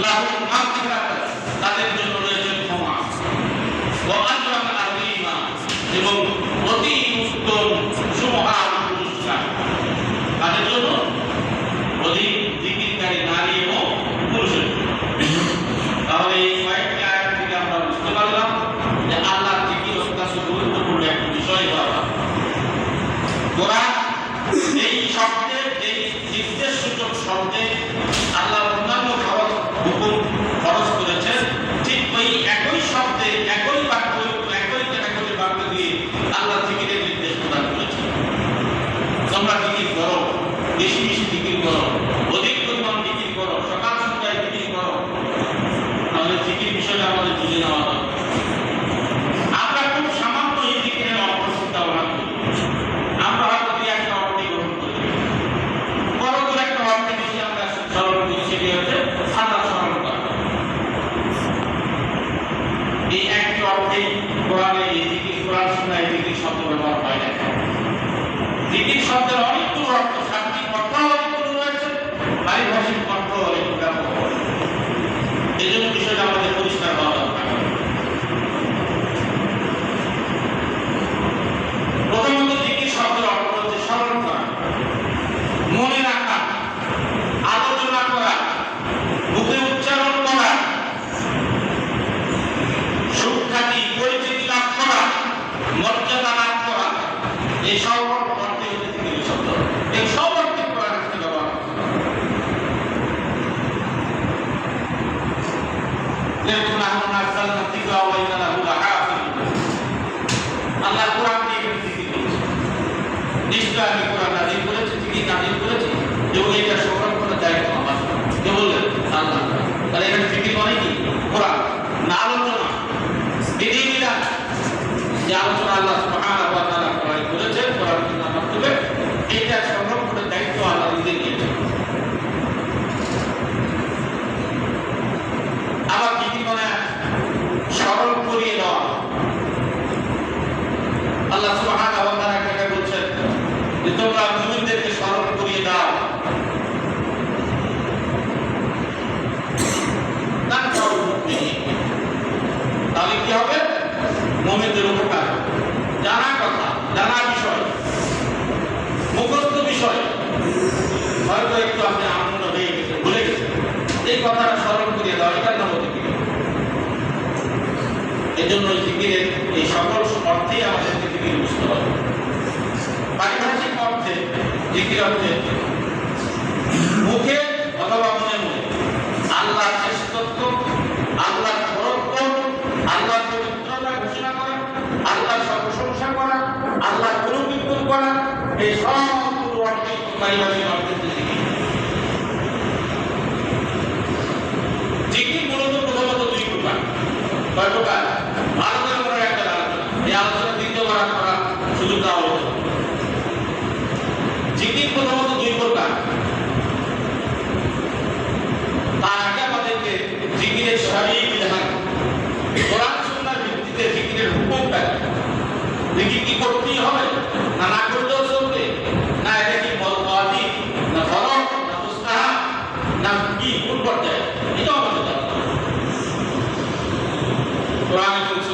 লাহুম মাগফিরাতুন, তাদের জন্য রয়েছে ক্ষমা, ওয়া আজরান আযীমা, এবং অতি উত্তম সুমহান পুরস্কার। তাদের জন্য অধিক জিকিরকারী নারী এবং পুরুষের জন্য। তাহলে এই কয়েকটি আয়াত থেকে আমরা বুঝতে পারলাম যে আল্লাহর জিকির অত্যন্ত গুরুত্বপূর্ণ একটি বিষয়। কোরআন এই শব্দের, এই নির্দেশসূচক শব্দে আল্লাহ অন্যান্য হুকুম খরচ করেছেন, ঠিক ওই একই শব্দে, একই বাক্য, একই ক্যাটাগরির বাক্য দিয়ে আল্লাহ জিকিরের নির্দেশ প্রদান করেছেন। তোমরা জিকির করো, বেশি বেশি জিকির করো, অধিক পরিমাণ জিকির করো, সকাল সন্ধ্যায় জিকির করো। তাহলে জিকির বিষয়টা আমাদের বুঝে নেওয়া দরকার। আমরা খুব সামান্য এই জিকিরের অর্থ চিন্তা ভাবনা করি। আমরা হয়তো দুই একটা অর্থই গ্রহণ করি, বড় করে একটা অর্থে বেশি আমরা স্মরণ করি, সেটি হচ্ছে আল্লাহ স্মরণ করা। এই একটি অর্থে কোরআনে এই জিকির, কোরআন সুন্নাহয় এই জিকির শব্দ ব্যবহার হয় না। জিকির শব্দের অনেকগুলো অর্থ, শাব্দিক অর্থ অনেকগুলো রয়েছে, পারিভাষিক অর্থ অনেকগুলো ব্যবহার হয়। এই জন্য বিষয়টা আমাদের পরিষ্কার হওয়া দরকার। প্রথমত জিকির শব্দের অর্থ হচ্ছে স্মরণ করা, মনে রাখা, আলোচনা করা, মুখে উচ্চারণ করা, সুখ্যাতি পরিচিতি লাভ করা, মর্যাদা লাভ করা। এই সব অর্থে হচ্ছে জিকির শব্দ। এই সব অর্থে কোরআন থেকে ব্যবহার করা। আল্লাহ কোরআন দিয়ে জিকির করেছে। নিশ্চয় আমি কোরআন নাযিল করেছি, জিকির নাযিল করেছি, এবং এটা সংরক্ষণের দায়িত্ব আমার। কে বললেন? আল্লাহ। তাহলে এখানে জিকির মানে কি? কোরআন না আলোচনা, বিধিবিধান, যে আলোচনা আল্লাহ সুবহানাহু ওয়া তাআলা করেছেন কোরআনের মাধ্যমে, এটা সংরক্ষণের দায়িত্ব আল্লাহ নিজে নিয়েছেন। আবার জিকির মানে স্মরণ করিয়ে দেওয়া। আল্লাহ সুবহানাহু ওয়া তাআলা এখানে বলছেন যে তোমরা মুমিনদেরকে স্মরণ করিয়ে দাও। তাহলে কি হবে? মুমিনদের উপকার, জানা কথা, জানা বিষয়, মুখস্থ বিষয়, হয়তো একটু আপনি আনন্দ হয়ে গেছে, ভুলে গেছেন, এই কথাটা স্মরণ করিয়ে দাও, এটার নাম জিকির। এই জন্য জিকিরের এই সকল অর্থেই আমাদেরকে জিকির বুঝতে হবে। পারিভাষিক অর্থে জিকির অর্থে মুখে অথবা মনে মনে আল্লাহর শ্রেষ্ঠত্ব, আল্লাহর বরত্ব, আল্লাহর পবিত্রতা ঘোষণা করা, আল্লাহর প্রশংসা করা, আল্লাহর গুণকীর্তন করা, এই সবগুলো অর্থে পারিভাষিক অর্থে জিকির। জিকির মূলত প্রথমত দুই প্রকার। কয় প্রকার? আলোচনা করার একটা আলোচনা, এই আলোচনা দ্বিতীয়বার করা সুযোগ দেওয়া হতো। জিকির প্রথমত দুই প্রকার। তার আগে আমাদেরকে জিকিরের শরঈ বিধান, কোরআন সুন্নাহর ভিত্তিতে জিকিরের হুকুমটা, জিকির কি করতেই হবে না না করলেও